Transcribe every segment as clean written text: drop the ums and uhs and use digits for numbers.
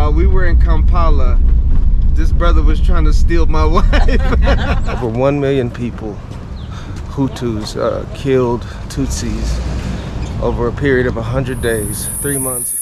while we were in Kampala, this brother was trying to steal my wife. Over 1 million people, Hutus, killed Tutsis over a period of 100 days, 3 months.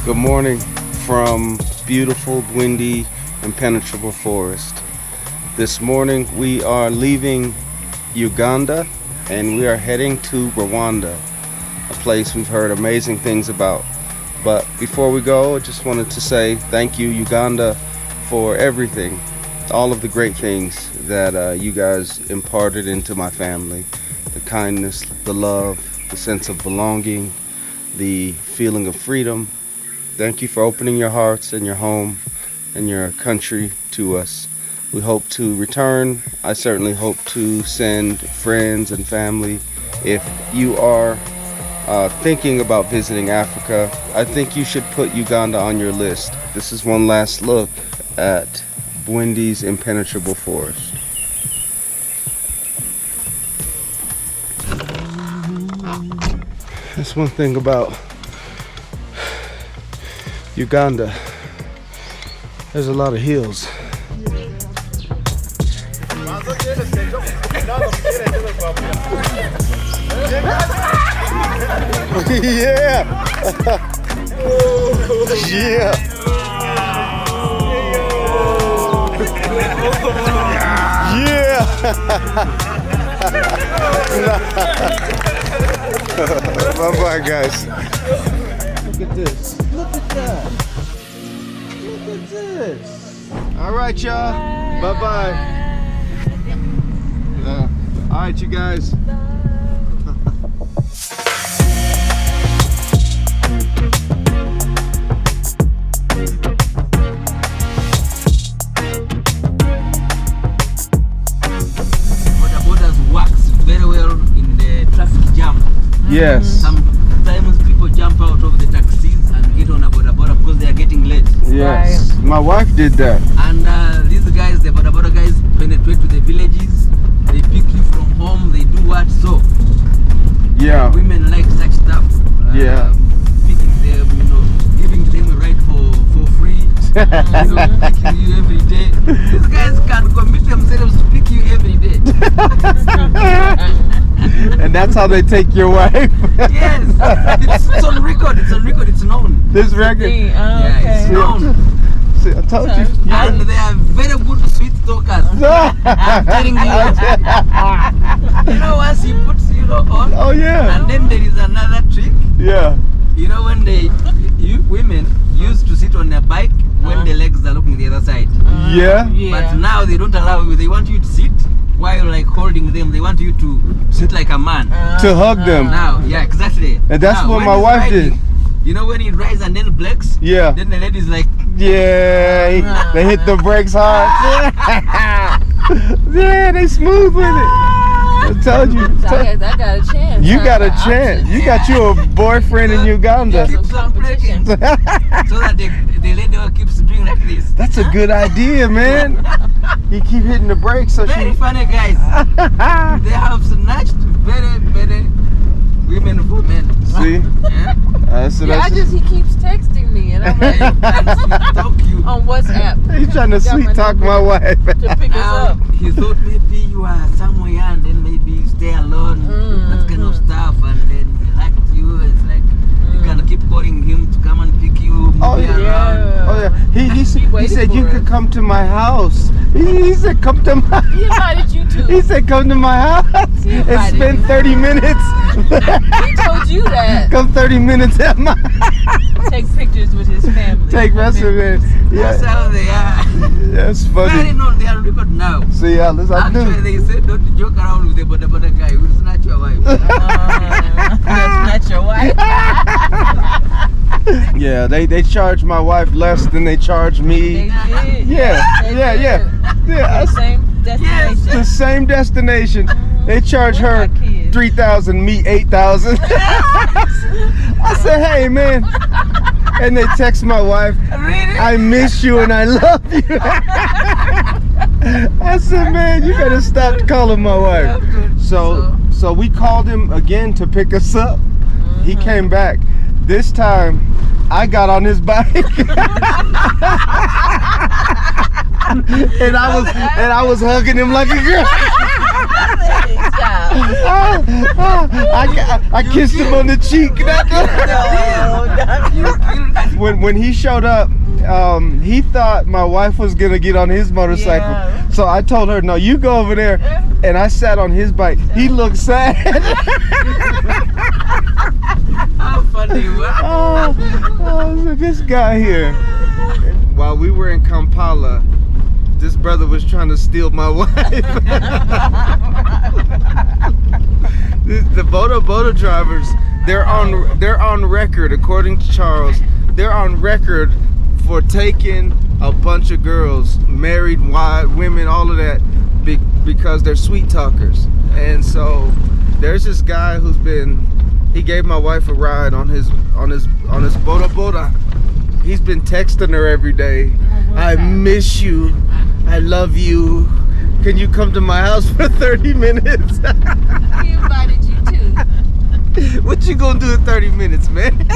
Good morning from beautiful Bwindi Impenetrable forest. This morning we are leaving Uganda and we are heading to Rwanda, a place we've heard amazing things about. But before we go, I just wanted to say thank you, Uganda, for everything, all of the great things that you guys imparted into my family. The kindness, the love, the sense of belonging, the feeling of freedom. Thank you for opening your hearts and your home and your country to us. We hope to return. I certainly hope to send friends and family. If you are thinking about visiting Africa, I think you should put Uganda on your list. This is one last look at Bwindi's Impenetrable forest. That's one thing about Uganda. There's a lot of hills. Yeah. Yeah. Yeah. Bye-bye, guys. Look at this. Look at that. Look at this. All right, y'all. Bye-bye. All right, you guys. Yes. Sometimes people jump out of the taxis and get on a boda boda because they are getting late. Yes. Right. My wife did that. And these guys, the boda boda guys, penetrate to the villages. They pick you from home. They do what? So. Yeah. Women like such stuff. Yeah. Picking them, giving them a ride for free. Picking you every day. These guys can commit themselves to pick you every day. And that's how they take your wife. Yes, it's on record. It's on record. It's known. This record. Yeah, okay. It's known. See, I told you. And they are very good sweet talkers. I'm telling you. Once you put on. Oh yeah. And then there is another trick. Yeah. When women used to sit on their bike when the legs are looking the other side. Yeah. But now they don't allow you. They want you to sit while holding them. They want you to sit like a man. To hug them. Now, yeah, exactly. And that's now, what my wife did. When he rides and then blinks. Yeah. Then the lady's like. Yeah. They hit the brakes hard. Yeah, they smooth with it. I told you. I got a chance. You got a chance. You got you a boyfriend in Uganda. Keeps on breaking. So that the lady keeps doing like this. That's a good idea, man. You keep hitting the brakes so very funny guys. They have snatched very women for men. See? He keeps texting me and I'm like, on WhatsApp. He's trying to sweet talk my wife. To pick us up. He thought maybe you are somewhere and then maybe you stay alone, that kind of stuff, and then he liked you. It's like you can keep calling him to come and pick you. Oh yeah. Oh yeah. He said you could come to my house. He said come to my. He invited you too. He said come to my house and spend 30 minutes. He told you that. Come 30 minutes at my. Take pictures with his family. Take rest of it. Yeah. That's how they are. That's funny. They are record now. See how this I do. Actually, they said don't joke around with the boda guy. We'll snatch your wife. Snatch your wife. Yeah, they charge my wife less than they charge me. They did. Yeah. The same destination. The same destination. They charge her 3,000, me 8,000. I said, hey man. And they text my wife, really? I miss you and I love you. I said, man, you gotta stop calling my wife. So So we called him again to pick us up. He came back. This time, I got on his bike. and I was hugging him like a girl. I kissed him on the cheek. When he showed up, he thought my wife was gonna get on his motorcycle. Yeah. So I told her, no, you go over there. And I sat on his bike. He looked sad. How funny. So this guy here. While we were in Kampala, this brother was trying to steal my wife. The Boda drivers, they're on record, according to Charles, they're on record for taking a bunch of girls, married women, all of that, because they're sweet talkers. And so there's this guy he gave my wife a ride on his Boda. He's been texting her every day. I miss you. I love you. Can you come to my house for 30 minutes? He invited you too. What you gonna do in 30 minutes, man?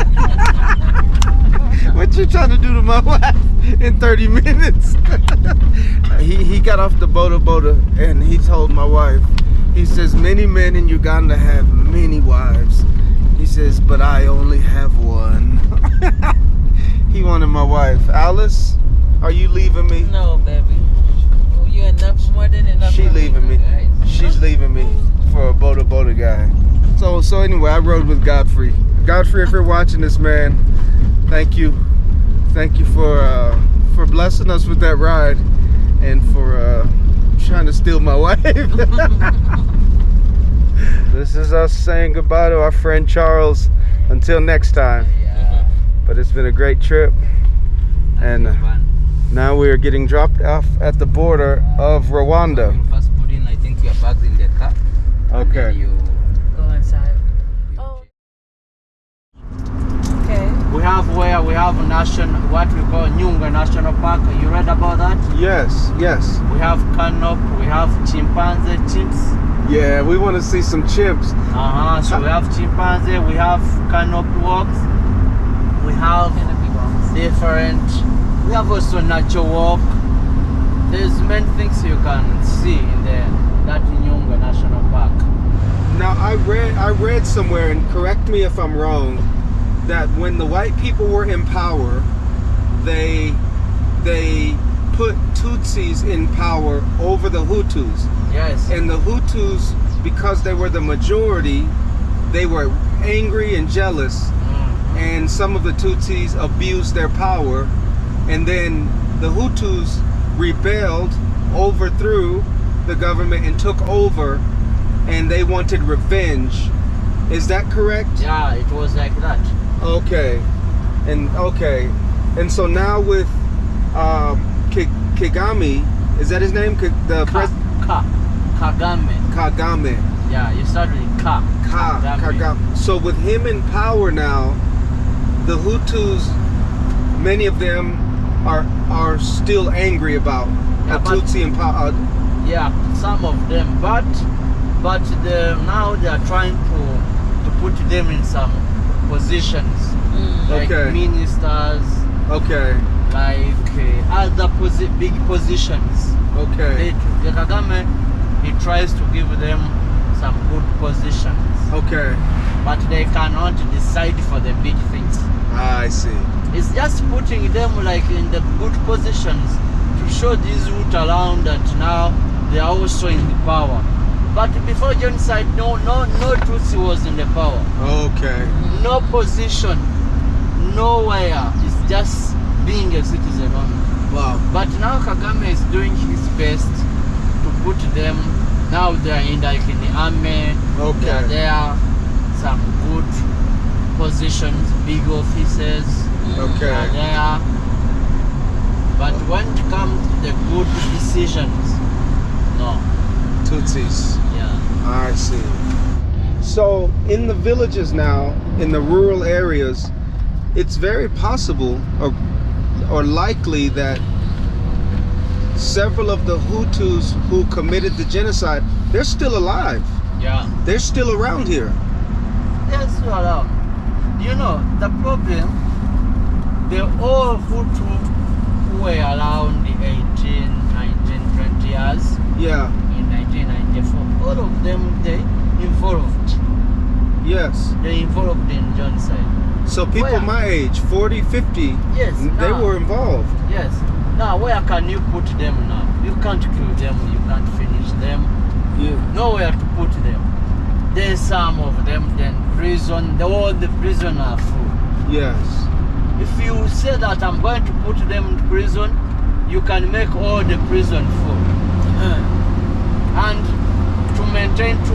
What you trying to do to my wife in 30 minutes? He got off the Boda and he told my wife, he says, many men in Uganda have many wives. He says, but I only have one. He wanted my wife. Alice, are you leaving me? No, baby. Oh, you enough, more than enough. She leaving me. She's leaving me for a Boda guy. So anyway, I rode with Godfrey. Godfrey, if you're watching this, man, thank you for blessing us with that ride and for trying to steal my wife. This is us saying goodbye to our friend Charles. Until next time. But it's been a great trip, and now we are getting dropped off at the border of Rwanda. First put in, I think, your bags in the car. Okay. You Go inside. Oh. Okay. We have what we call Nyungwe National Park. You read about that? Yes. We have canop, we have chimpanzee, chimps. Yeah, we want to see some chimps. So we have chimpanzee, we have canopy walks, we have we have also nature walk. There's many things you can see in that Nyungwe National Park. Now I read somewhere, and correct me if I'm wrong, that when the white people were in power, they put Tutsis in power over the Hutus. Yes. And the Hutus, because they were the majority, they were angry and jealous, and some of the Tutsis abused their power, and then the Hutus rebelled, overthrew the government and took over, and they wanted revenge. Is that correct? Yeah, it was like that. Okay. And so now with Kagame, is that his name? Kagame. Yeah, you start with Kagame. So with him in power now, the Hutus, many of them are still angry about a Tutsi in power. Yeah, some of them, but now they are trying to put them in some positions, like ministers. Okay. Like other big positions. Okay. The Kagame, he tries to give them some good positions. Okay. But they cannot decide for the big things. I see. It's just putting them like in the good positions to show these root around that now they are also in the power. But before genocide, no Tutsi was in the power. Okay. No position, nowhere. It's just being a citizen only. Wow. But now Kagame is doing his best to put them. Now they are in the army. Okay. They are there, some good positions, big offices. Okay. They are there. But when it comes to the good decisions, no. Tutsis. Yeah. I see. So in the villages now, in the rural areas, it's very possible or likely that several of the Hutus who committed the genocide, they're still alive. Yeah. They're still around here. They're still around. You know, the problem, they all Hutu who were around the 18, 19, 20 years. Yeah. In 1994, all of them, they involved. Yes. They involved in genocide. So people my age, 40, 50, yes, they were involved. Yes. Now, where can you put them now? You can't kill them, you can't finish them. Yeah. Nowhere to put them. Then some of them, then prison, all the prison are full. Yes. If you say that I'm going to put them in prison, you can make all the prison full. And to maintain, to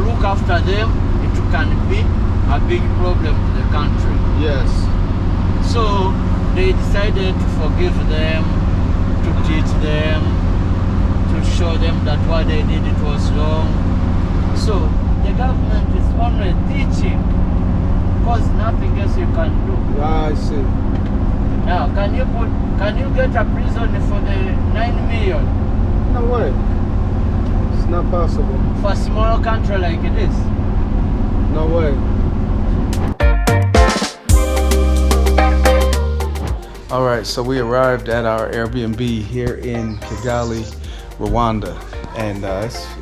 look after them, it can be a big problem to the country. Yes. So they decided to forgive them, to teach them, to show them that what they did it was wrong. So the government is only teaching, because nothing else you can do. I see. Now, can you get a prison for the 9 million? No way. It's not possible. For a small country like this? No way. All right, so we arrived at our Airbnb here in Kigali, Rwanda, and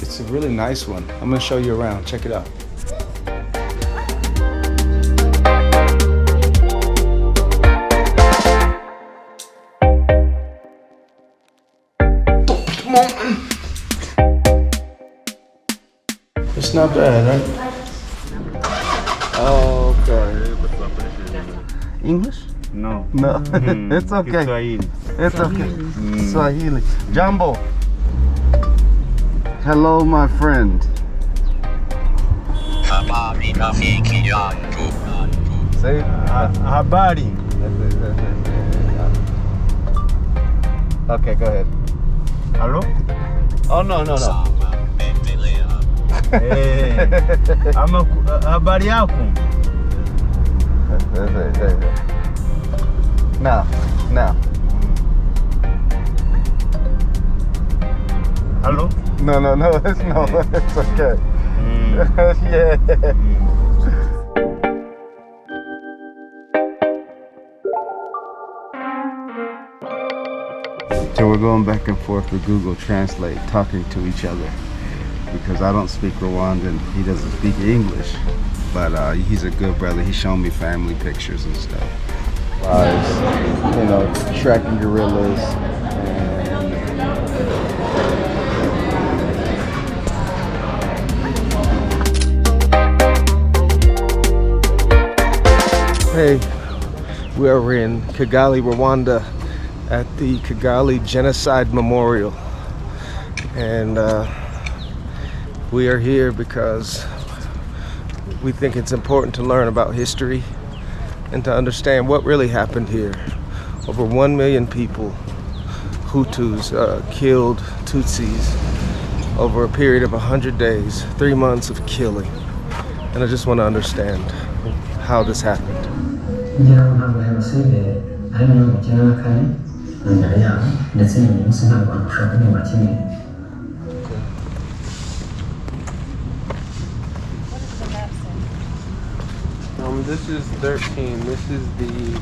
it's a really nice one. I'm gonna show you around. Check it out. Come on. It's not bad, right? Oh, okay. English? No. No, it's okay. Swahili. It's okay. Swahili. Jambo. Hello, my friend. Habari rafiki yangu. Say Habari. Okay, go ahead. Hello? Oh, no. Ama habari yako? Now. Hello? No, it's okay. Yeah. So we're going back and forth with Google Translate, talking to each other, because I don't speak Rwandan, he doesn't speak English, but he's a good brother. He's showing me family pictures and stuff. Tracking gorillas. Hey, we are in Kigali, Rwanda, at the Kigali Genocide Memorial, and we are here because we think it's important to learn about history and to understand what really happened here. Over 1 million people, Hutus, killed Tutsis over a period of 100 days, 3 months of killing, and I just want to understand how this happened. This is 13. This is the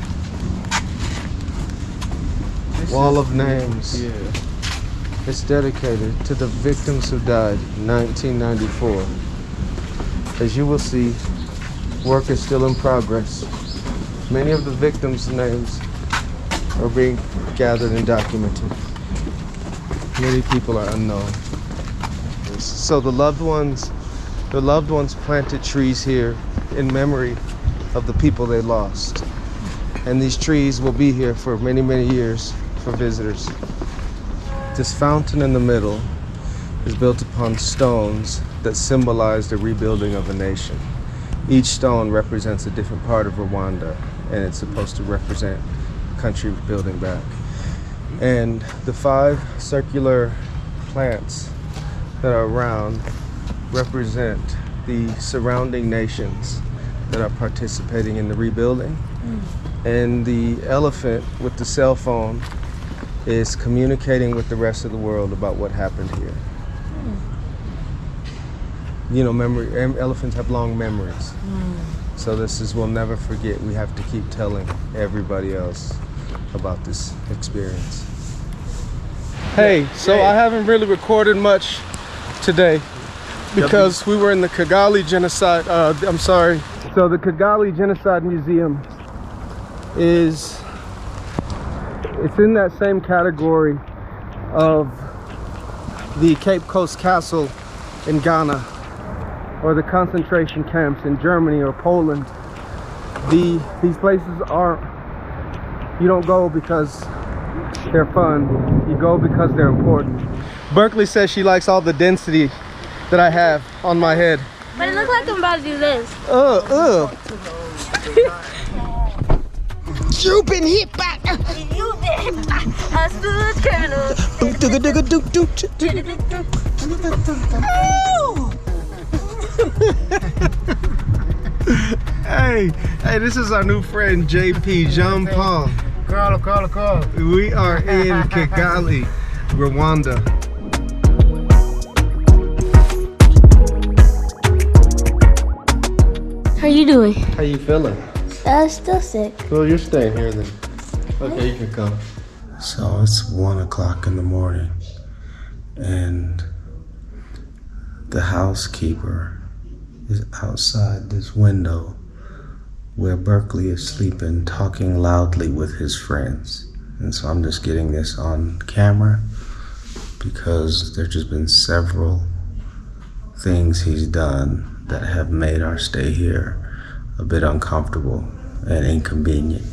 Wall of Names. Yeah. It's dedicated to the victims who died in 1994. As you will see, work is still in progress. Many of the victims' names are being gathered and documented. Many people are unknown. So the loved ones planted trees here in memory of the people they lost. And these trees will be here for many, many years for visitors. This fountain in the middle is built upon stones that symbolize the rebuilding of a nation. Each stone represents a different part of Rwanda, and it's supposed to represent country building back. And the 5 circular plants that are around represent the surrounding nations that are participating in the rebuilding. And the elephant with the cell phone is communicating with the rest of the world about what happened here. you know, elephants have long memories. So this is, we'll never forget. We have to keep telling everybody else about this experience. Hey, so I haven't really recorded much today because we were in the Kigali genocide, So the Kigali Genocide Museum it's in that same category of the Cape Coast Castle in Ghana, or the concentration camps in Germany or Poland. These places you don't go because they're fun, you go because they're important. Berkeley says she likes all the density that I have on my head. But it looks like I'm about to do this. You've been hit by You've been hit by a smooth criminal. Hey, this is our new friend JP, Jean Paul. Call. We are in Kigali, Rwanda. How you doing? How you feeling? Still sick. Well, you're staying here then. Okay, you can come. So it's 1 o'clock in the morning, and the housekeeper is outside this window where Berkeley is sleeping, talking loudly with his friends. And so I'm just getting this on camera because there's just been several things he's done that have made our stay here a bit uncomfortable and inconvenient.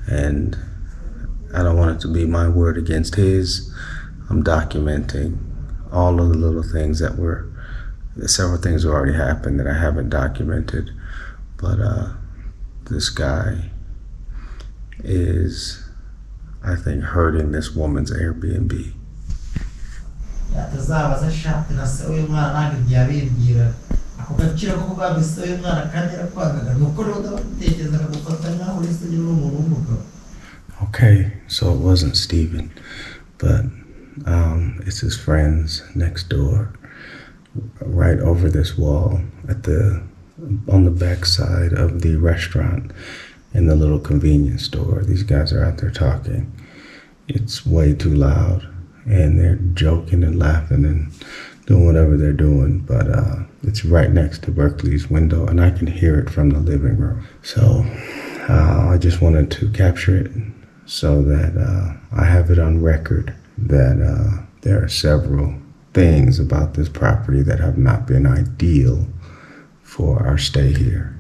And I don't want it to be my word against his. I'm documenting all of the little things several things have already happened that I haven't documented. But this guy is, I think, hurting this woman's Airbnb. Okay, so it wasn't Steven, but it's his friends next door, right over this wall on the back side of the restaurant and the little convenience store. These guys are out there talking. It's way too loud, and they're joking and laughing and doing whatever they're doing, but it's right next to Berkeley's window, and I can hear it from the living room. So I just wanted to capture it so that I have it on record that there are several things about this property that have not been ideal for our stay here.